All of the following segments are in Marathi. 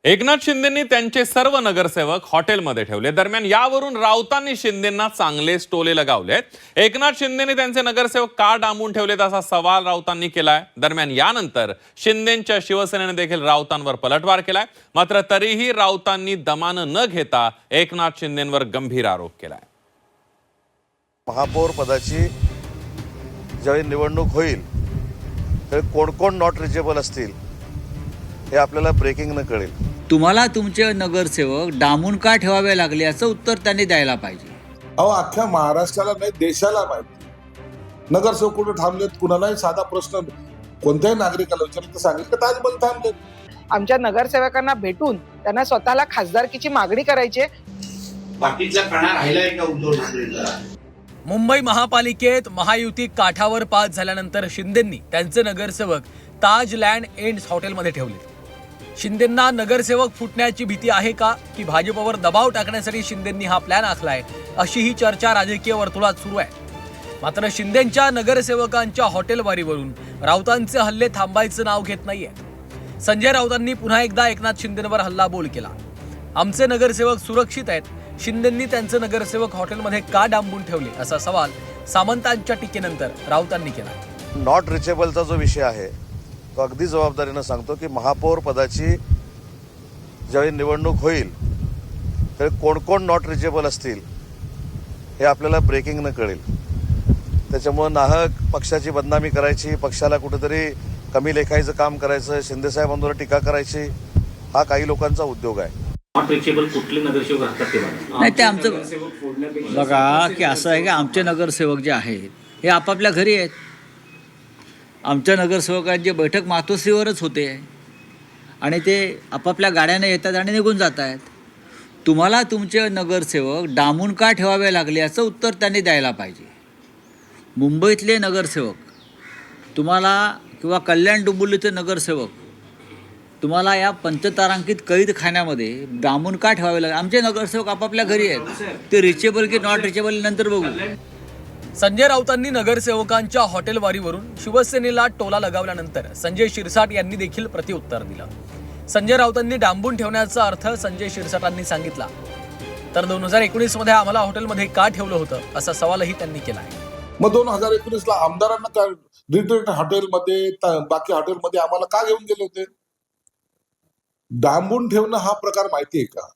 एकनाथ शिंदेंनी त्यांचे सर्व नगरसेवक हॉटेलमध्ये ठेवले। दरम्यान यावरून राऊतांनी शिंदेंना चांगलेच टोले लगावलेत। एकनाथ शिंदेंनी त्यांचे नगरसेवक का डांबून ठेवलेत असा सवाल राऊतांनी केलाय। दरम्यान यानंतर शिंदेंच्या शिवसेनेने देखील राऊतांवर पलटवार केलाय। मात्र तरीही राऊतांनी दमानं न घेता एकनाथ शिंदेंवर गंभीर आरोप केलाय। महापौर पदाची ज्यावेळी निवडणूक होईल त्यावेळी कोण कोण नॉट रिचेबल असतील हे आपल्याला ब्रेकिंगनं कळेल। तुम्हाला तुमचे नगरसेवक डांबून का ठेवावे लागले याचं उत्तर त्यांनी द्यायला पाहिजे। अहो, अख्ख्या महाराष्ट्राला नाही देशाला माहिती नगरसेवक कुठे थांबलेत। कुणालाही साधा प्रश्न कोणत्याही नागरिकाला विचारलं तर सांगितलं की ताजमहल थांबलेत। आमच्या नगरसेवकांना भेटून त्यांना स्वतःला खासदारकीची मागणी करायची। बाकीचा कणा राहिलाय का उद्धव ठाकरेंचा? मुंबई महापालिकेत महायुती काठावर पास झाल्यानंतर शिंदेंनी त्यांचे नगरसेवक ताज लँड एंड्स हॉटेलमध्ये ठेवले। शिंदेंना नगरसेवक फुटण्याची भीती आहे का की भाजपवर दबाव टाकण्यासाठी शिंदेंनी हा प्लॅन आखलाय, अशी ही चर्चा राजकीय वर्तुळात सुरू आहे। मात्र शिंदेंच्या नगरसेवकांच्या हॉटेलवारीवरून राऊतांचे हल्ले थांबायचं नाव घेत नाहीये। संजय राऊतांनी पुन्हा एकदा एकनाथ शिंदेंवर हल्लाबोल केला। आमचे नगरसेवक सुरक्षित आहेत, शिंदेंनी त्यांचे नगरसेवक हॉटेलमध्ये का डांबून ठेवले असा सवाल सामंतांच्या टीकेनंतर राऊतांनी केला। नॉट रिचेबलचा जो विषय आहे तो अगदी जबाबदारीनं सांगतो की महापौर पदाची ज्यावेळी निवडणूक होईल त्यावेळी कोण कोण नॉट रिचेबल असतील हे आपल्याला ब्रेकिंगनं कळेल। त्याच्यामुळं नाहक पक्षाची बदनामी करायची, पक्षाला कुठेतरी कमी लेखायचं काम करायचं, शिंदेसाहेबांवर टीका करायची, हा काही लोकांचा उद्योग आहे। नॉट रिचेबल कुठले नगरसेवक असतात ते नाही, ते आमचं बघा की असं आहे की आमचे नगरसेवक जे आहेत हे आपापल्या घरी आहेत। आमच्या नगरसेवकांची बैठक मातोश्रीवरच होते आणि ते आपापल्या गाड्याने येतात आणि निघून जात आहेत। तुम्हाला तुमचे नगरसेवक डांबून का ठेवावे लागले याचं उत्तर त्यांनी द्यायला पाहिजे। मुंबईतले नगरसेवक तुम्हाला किंवा कल्याण डोंबिवलीचे नगरसेवक तुम्हाला या पंचतारांकित कैदखान्यामध्ये डांबून का ठेवावे लागले? आमचे नगरसेवक आपापल्या घरी आहेत, ते रिचेबल की नॉट रिचेबल नंतर बघू। संजय राऊतांनी नगरसेवकांच्या हॉटेलवारीवरून शिवसेनेला टोला लगावल्यानंतर संजय शिरसाट यांनी देखील प्रत्युत्तर दिलं। संजय राऊतांनी डांबून ठेवण्याचा अर्थ संजय शिरसाटांनी सांगितला, तर 2019 मध्ये आम्हाला हॉटेलमध्ये का ठेवलं होतं असा सवालही त्यांनी केला आहे। मग 2019ला आमदारांना काय रिट्रीट हॉटेलमध्ये बाकी हॉटेलमध्ये आम्हाला का घेऊन गेले होते? डांबून ठेवणं हा प्रकार माहिती आहे का?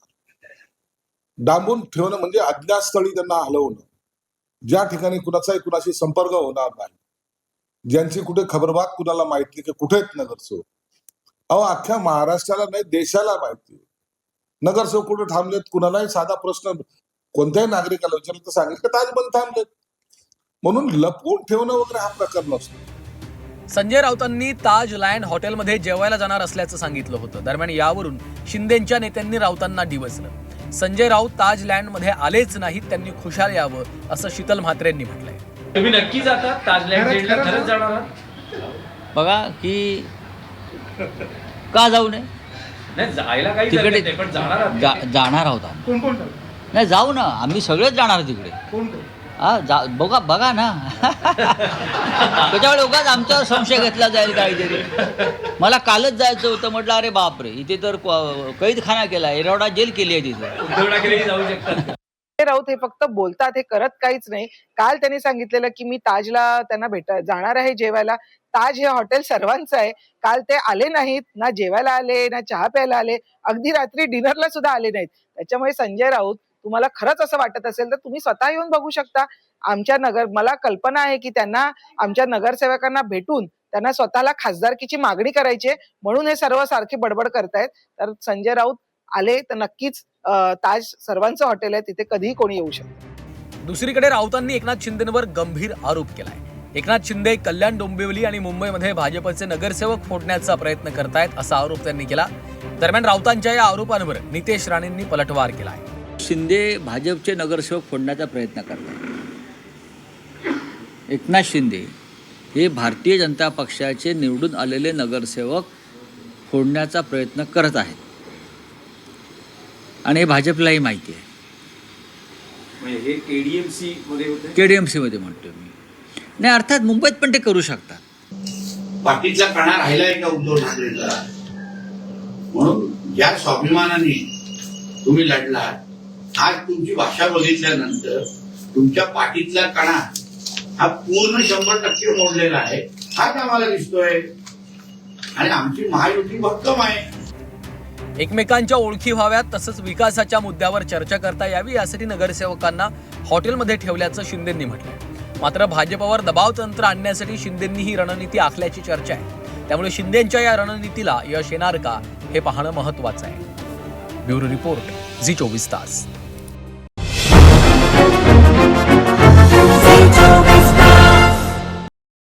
डांबून ठेवणं म्हणजे अज्ञातस्थळी त्यांना हलवणं, ज्या ठिकाणी कुणाचाही कुणाशी संपर्क होणार नाही, ज्यांची कुठे खबरबाग कुणाला माहित नाही की कुठे आहेत नगरसेवक। अहो, अख्ख्या महाराष्ट्राला नाही देशाला माहिती नगरसेवक कुठे थांबलेत। कुणालाही साधा प्रश्न कोणत्याही नागरिकाला विचारलं तर सांगितलं की ताजमहल थांबलेत। म्हणून लपवून ठेवणं वगैरे हा प्रकार नसतो। संजय राऊतांनी ताज लँड हॉटेलमध्ये जेवायला जाणार असल्याचं सांगितलं होतं। दरम्यान यावरून शिंदेंच्या नेत्यांनी राऊतांना डिवचलं। संजय राऊत ताज लँड मध्ये आलेच नाहीत, त्यांनी खुशाल यावं असं शीतल म्हात्रेंनी म्हटलंय। तुम्ही नक्की जाता ताज लँड खरंच जाणार आहात? बघा की का जाऊ नये? नाही, जायला काही तिकडे हरकत नाही, पण जाणार आहात? जाणार आहोत आम्ही। नाही, जाऊ ना, आम्ही सगळेच जाणार तिकडे। बघा ना त्याच्यामुळे उगाच आमच्यावर संशय घेतला जाईल काहीतरी। मला कालच जायचं होतं, म्हटलं अरे बापरे, इथे तर कैदखाना केला, एरवडा जेल केली आहे तिथे। उद्धव ठाकरे जाऊ शकतात। राऊत हे फक्त बोलतात, हे करत काहीच नाही। काल त्यांनी सांगितलेलं की मी ताजला त्यांना जाणार आहे जेवायला। ताज हे हॉटेल सर्वांचं आहे। काल ते आले नाहीत, ना जेवायला आले, ना चहा प्यायला आले, अगदी रात्री डिनरला सुद्धा आले नाहीत। त्याच्यामुळे संजय राऊत, तुम्हाला खरंच असं वाटत असेल तर तुम्ही स्वतः येऊन बघू शकता। मला कल्पना आहे की त्यांना आमच्या नगरसेवकांना भेटून त्यांना स्वतःला खासदारकीची मागणी करायची, म्हणून हे सर्व सारखे बडबड करतायत। तर संजय राऊत आले तर नक्कीच ताज सर्वांचं हॉटेल आहे, तिथे कधीही कोणी येऊ शकतं। दुसरीकडे राऊतांनी एकनाथ शिंदेंवर गंभीर आरोप केलाय। एकनाथ शिंदे कल्याण डोंबिवली आणि मुंबईमध्ये भाजपचे नगरसेवक फोडण्याचा प्रयत्न करतायत असा आरोप त्यांनी केला। दरम्यान राऊतांच्या या आरोपांवर नितेश राणेंनी पलटवार केला आहे। शिंदे भाजपचे नगरसेवक फोडण्याचा प्रयत्न करतात। एकनाथ शिंदे हे भारतीय जनता पक्षाचे निवडून आलेले नगरसेवक फोडण्याचा प्रयत्न करत आहेत आणि हे भाजपलाही माहिती आहे। हे केडीएमसी मध्ये होते, केडीएमसी मध्ये म्हणतो मी। नाही, अर्थात मुंबईत पण ते करू शकतात। बाकीचा कणा राहिलाय का उद्धव ठाकरेंचा? म्हणून ज्या स्वाभिमानाने तुम्ही लढलात, आज तुमची भाषा बघितल्यानंतर तुमच्या पाठीतला कणा हा पूर्ण 100% मोडलेला आहे, हाच आम्हाला दिसतोय. आणि आमची महायुती भक्कम आहे. एकमेकांच्या ओळखी व्हाव्यात, तसंच विकासाच्या मुद्द्यावर चर्चा करता यावी यासाठी नगरसेवकांना हॉटेलमध्ये ठेवल्याचं शिंदेंनी म्हटलंय. मात्र भाजपवर दबाव तंत्र आणण्यासाठी शिंदेंनी ही रणनीती आखल्याची चर्चा आहे. त्यामुळे शिंदेंच्या या रणनीतीला यश येणार का हे पाहणं महत्वाचं आहे. ब्युरो रिपोर्ट, झी 24 तास.